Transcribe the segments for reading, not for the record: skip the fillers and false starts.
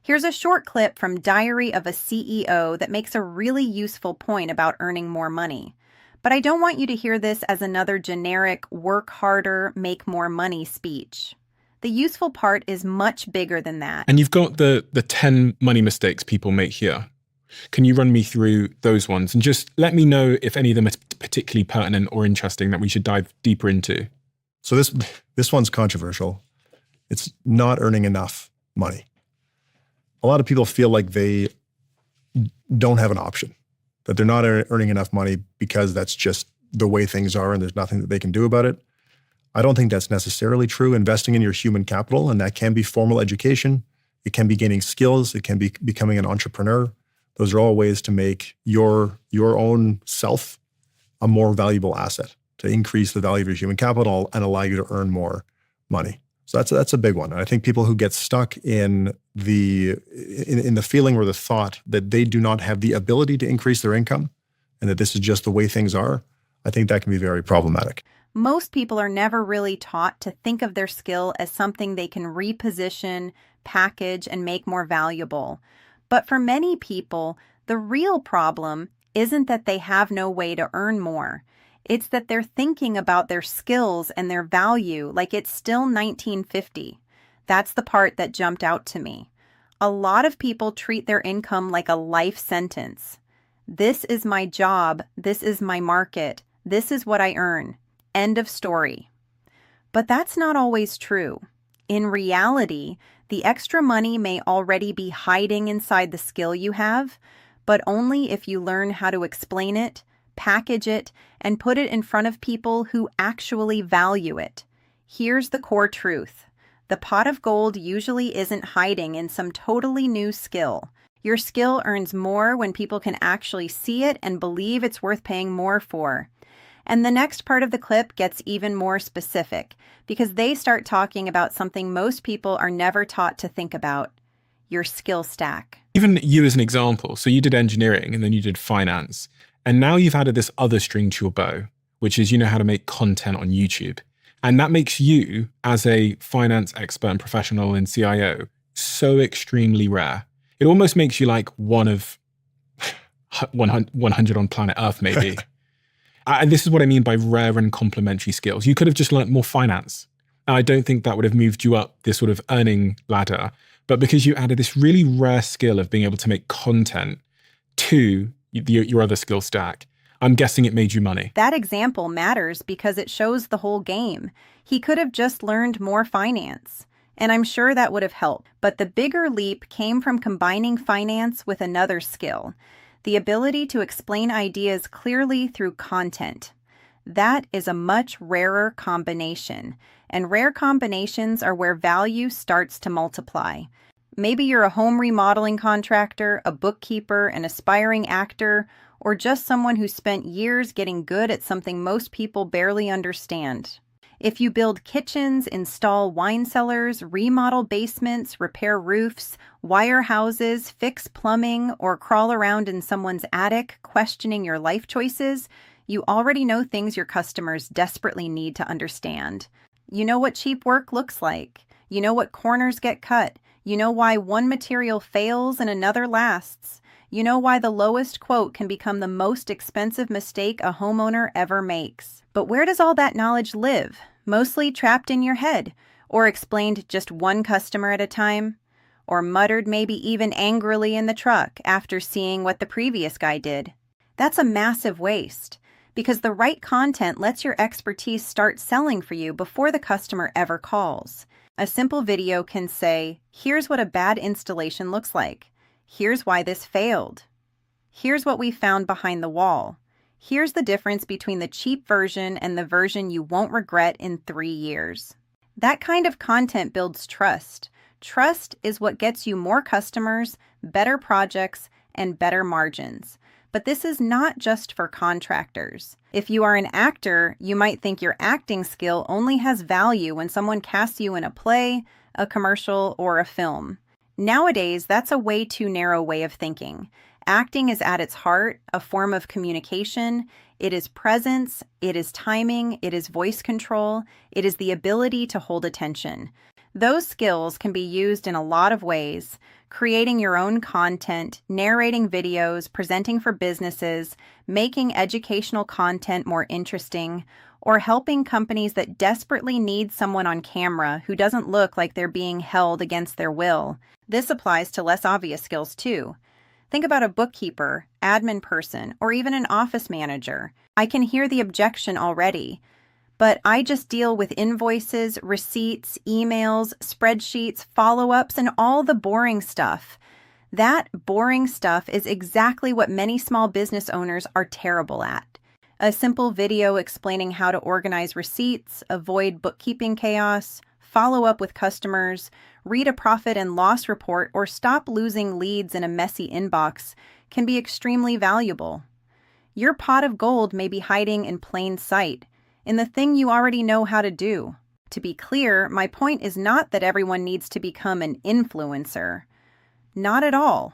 Here's a short clip from Diary of a CEO that makes a really useful point about earning more money. But I don't want you to hear this as another generic work harder, make more money speech. The useful part is much bigger than that. And you've got the 10 money mistakes people make here. Can you run me through those ones? And just let me know if any of them are particularly pertinent or interesting that we should dive deeper into. So this one's controversial. It's not earning enough money. A lot of people feel like they don't have an option, that they're not earning enough money because that's just the way things are and there's nothing that they can do about it. I don't think that's necessarily true. Investing in your human capital, and that can be formal education, it can be gaining skills, it can be becoming an entrepreneur. Those are all ways to make your own self a more valuable asset, to increase the value of your human capital and allow you to earn more money. So that's a big one. And I think people who get stuck in the feeling or the thought that they do not have the ability to increase their income and that this is just the way things are, I think that can be very problematic. Most people are never really taught to think of their skill as something they can reposition, package, and make more valuable. But for many people, the real problem isn't that they have no way to earn more. It's that they're thinking about their skills and their value like it's still 1950. That's the part that jumped out to me. A lot of people treat their income like a life sentence. This is my job. This is my market. This is what I earn. End of story. But that's not always true. In reality, the extra money may already be hiding inside the skill you have, but only if you learn how to explain it, package it, and put it in front of people who actually value it. Here's the core truth. The pot of gold usually isn't hiding in some totally new skill. Your skill earns more when people can actually see it and believe it's worth paying more for. And the next part of the clip gets even more specific because they start talking about something most people are never taught to think about: your skill stack. Even you as an example, so you did engineering and then you did finance, and now you've added this other string to your bow, which is you know how to make content on YouTube. And that makes you, as a finance expert and professional in CIO, so extremely rare. It almost makes you like one of 100 on planet Earth, maybe. And this is what I mean by rare and complementary skills. You could have just learned more finance. I don't think that would have moved you up this sort of earning ladder. But because you added this really rare skill of being able to make content to your other skill stack, I'm guessing it made you money. That example matters because it shows the whole game. He could have just learned more finance, and I'm sure that would have helped. But the bigger leap came from combining finance with another skill: the ability to explain ideas clearly through content. That is a much rarer combination, and rare combinations are where value starts to multiply. Maybe you're a home remodeling contractor, a bookkeeper, an aspiring actor, or just someone who spent years getting good at something most people barely understand. If you build kitchens, install wine cellars, remodel basements, repair roofs, wire houses, fix plumbing, or crawl around in someone's attic questioning your life choices, you already know things your customers desperately need to understand. You know what cheap work looks like. You know what corners get cut. You know why one material fails and another lasts. You know why the lowest quote can become the most expensive mistake a homeowner ever makes. But where does all that knowledge live? Mostly trapped in your head, or explained just one customer at a time, or muttered maybe even angrily in the truck after seeing what the previous guy did. That's a massive waste, because the right content lets your expertise start selling for you before the customer ever calls. A simple video can say, here's what a bad installation looks like. Here's why this failed. Here's what we found behind the wall. Here's the difference between the cheap version and the version you won't regret in 3 years. That kind of content builds trust. Trust is what gets you more customers, better projects, and better margins. But this is not just for contractors. If you are an actor, you might think your acting skill only has value when someone casts you in a play, a commercial, or a film. Nowadays, that's a way too narrow way of thinking. Acting is at its heart a form of communication. It is presence, it is timing, it is voice control, it is the ability to hold attention. Those skills can be used in a lot of ways: creating your own content, narrating videos, presenting for businesses, making educational content more interesting, or helping companies that desperately need someone on camera who doesn't look like they're being held against their will. This applies to less obvious skills too. Think about a bookkeeper, admin person, or even an office manager. I can hear the objection already. But I just deal with invoices, receipts, emails, spreadsheets, follow-ups, and all the boring stuff. That boring stuff is exactly what many small business owners are terrible at. A simple video explaining how to organize receipts, avoid bookkeeping chaos, follow up with customers, read a profit and loss report, or stop losing leads in a messy inbox can be extremely valuable. Your pot of gold may be hiding in plain sight, in the thing you already know how to do. To be clear, my point is not that everyone needs to become an influencer. Not at all.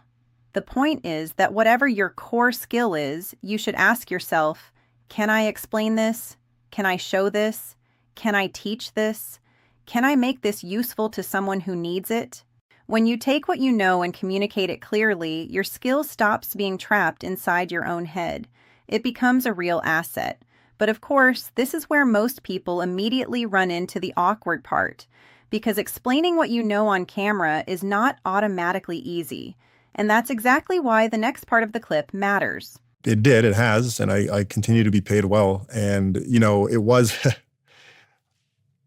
The point is that whatever your core skill is, you should ask yourself, can I explain this? Can I show this? Can I teach this? Can I make this useful to someone who needs it? When you take what you know and communicate it clearly, your skill stops being trapped inside your own head. It becomes a real asset. But of course, this is where most people immediately run into the awkward part, because explaining what you know on camera is not automatically easy. And that's exactly why the next part of the clip matters. It did, it has, and I continue to be paid well. And, it was,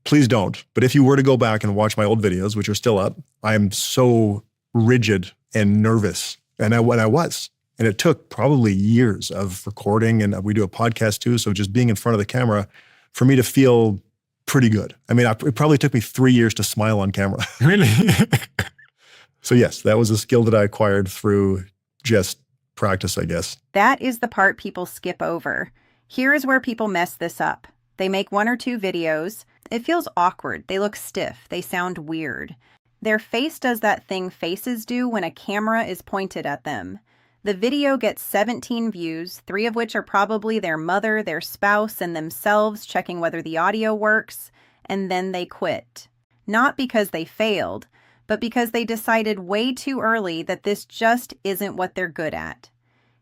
please don't. But if you were to go back and watch my old videos, which are still up, I am so rigid and nervous. And I was. And it took probably years of recording, and we do a podcast too. So just being in front of the camera for me to feel pretty good. I mean, it probably took me 3 years to smile on camera. Really? So yes, that was a skill that I acquired through just practice, I guess. That is the part people skip over. Here is where people mess this up. They make 1 or 2 videos. It feels awkward. They look stiff. They sound weird. Their face does that thing faces do when a camera is pointed at them. The video gets 17 views, 3 of which are probably their mother, their spouse, and themselves checking whether the audio works, and then they quit. Not because they failed, but because they decided way too early that this just isn't what they're good at.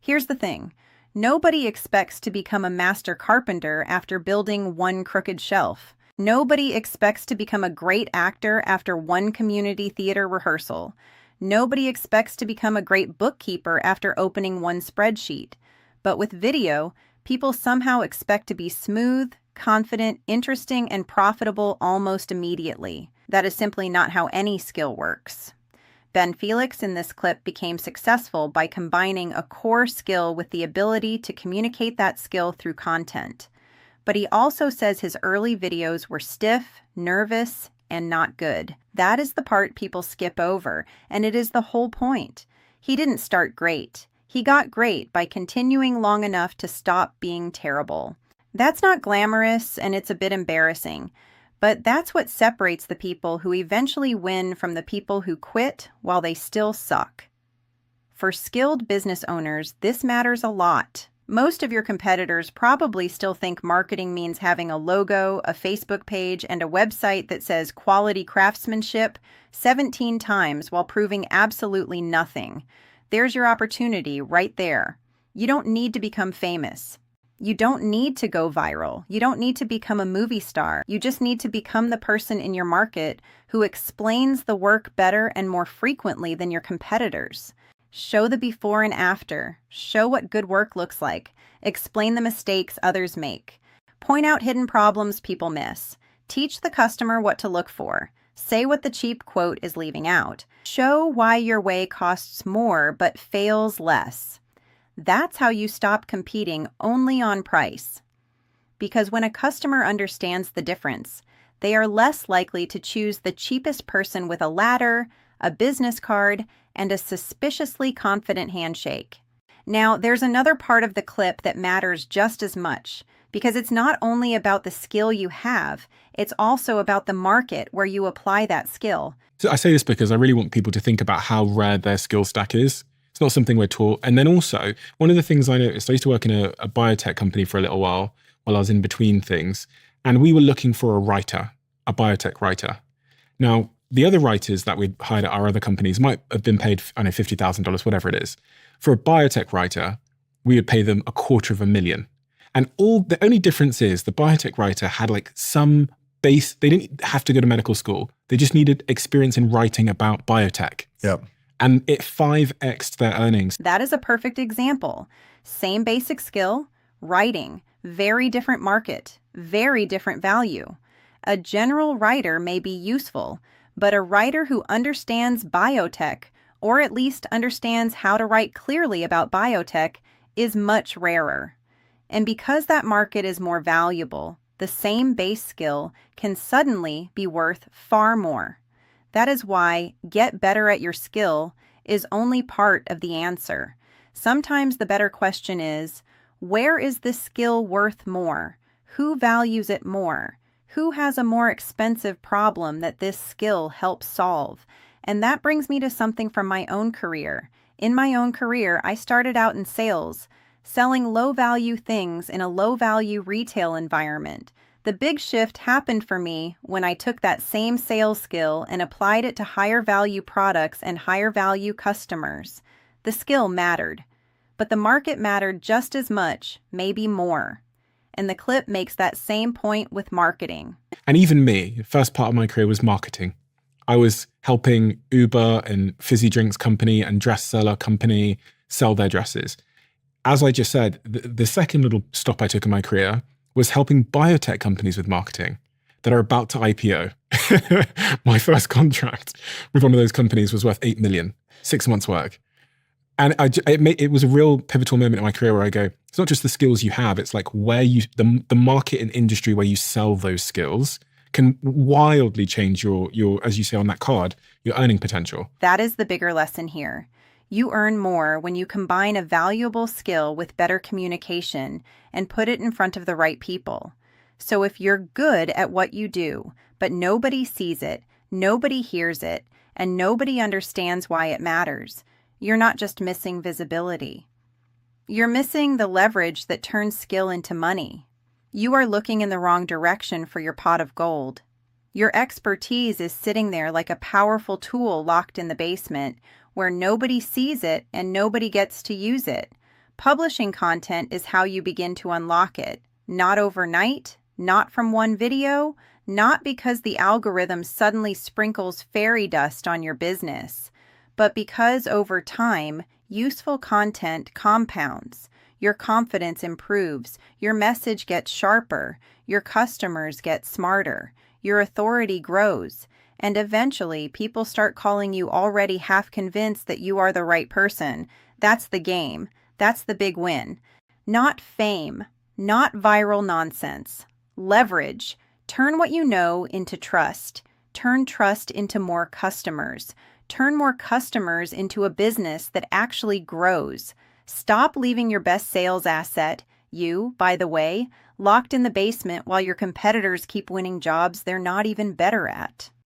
Here's the thing. Nobody expects to become a master carpenter after building 1 crooked shelf. Nobody expects to become a great actor after 1 community theater rehearsal. Nobody expects to become a great bookkeeper after opening 1 spreadsheet. But with video, people somehow expect to be smooth, confident, interesting, and profitable almost immediately. That is simply not how any skill works. Ben Felix in this clip became successful by combining a core skill with the ability to communicate that skill through content. But he also says his early videos were stiff, nervous, and not good. That is the part people skip over, and it is the whole point. He didn't start great. He got great by continuing long enough to stop being terrible. That's not glamorous, and it's a bit embarrassing, but that's what separates the people who eventually win from the people who quit while they still suck. For skilled business owners, this matters a lot. Most of your competitors probably still think marketing means having a logo, a Facebook page, and a website that says quality craftsmanship 17 times while proving absolutely nothing. There's your opportunity right there. You don't need to become famous. You don't need to go viral. You don't need to become a movie star. You just need to become the person in your market who explains the work better and more frequently than your competitors. Show the before and after. Show what good work looks like. Explain the mistakes others make. Point out hidden problems people miss. Teach the customer what to look for. Say what the cheap quote is leaving out. Show why your way costs more but fails less. That's how you stop competing only on price. Because when a customer understands the difference, they are less likely to choose the cheapest person with a ladder, a business card, and a suspiciously confident handshake. Now, there's another part of the clip that matters just as much, because it's not only about the skill you have, it's also about the market where you apply that skill. So I say this because I really want people to think about how rare their skill stack is. It's not something we're taught. And then also, one of the things I noticed, I used to work in a biotech company for a little while I was in between things, and we were looking for a writer, a biotech writer. Now, the other writers that we hired at our other companies might have been paid, I don't know, $50,000, whatever it is. For a biotech writer, we would pay them $250,000. And the only difference is the biotech writer had like some base, they didn't have to go to medical school. They just needed experience in writing about biotech. Yep. And it 5x'd their earnings. That is a perfect example. Same basic skill, writing, very different market, very different value. A general writer may be useful, but a writer who understands biotech, or at least understands how to write clearly about biotech, is much rarer. And because that market is more valuable, the same base skill can suddenly be worth far more. That is why get better at your skill is only part of the answer. Sometimes the better question is, where is this skill worth more? Who values it more? Who has a more expensive problem that this skill helps solve? And that brings me to something from my own career. In my own career, I started out in sales, selling low-value things in a low-value retail environment. The big shift happened for me when I took that same sales skill and applied it to higher-value products and higher-value customers. The skill mattered, but the market mattered just as much, maybe more. And the clip makes that same point with marketing. And even me, the first part of my career was marketing. I was helping Uber and fizzy drinks company and dress seller company sell their dresses. As I just said, the second little stop I took in my career was helping biotech companies with marketing that are about to IPO. My first contract with one of those companies was worth $8 million, 6 months work. And it was a real pivotal moment in my career where I go, it's not just the skills you have, it's like where the market and industry where you sell those skills can wildly change your, as you say on that card, your earning potential. That is the bigger lesson here. You earn more when you combine a valuable skill with better communication and put it in front of the right people. So if you're good at what you do, but nobody sees it, nobody hears it, and nobody understands why it matters, you're not just missing visibility. You're missing the leverage that turns skill into money. You are looking in the wrong direction for your pot of gold. Your expertise is sitting there like a powerful tool locked in the basement where nobody sees it and nobody gets to use it. Publishing content is how you begin to unlock it. Not overnight, not from one video, not because the algorithm suddenly sprinkles fairy dust on your business, but because over time, useful content compounds. Your confidence improves, your message gets sharper, your customers get smarter, your authority grows, and eventually people start calling you already half convinced that you are the right person. That's the game. That's the big win. Not fame, not viral nonsense. Leverage. Turn what you know into trust. Turn trust into more customers. Turn more customers into a business that actually grows. Stop leaving your best sales asset, you, by the way, locked in the basement while your competitors keep winning jobs they're not even better at.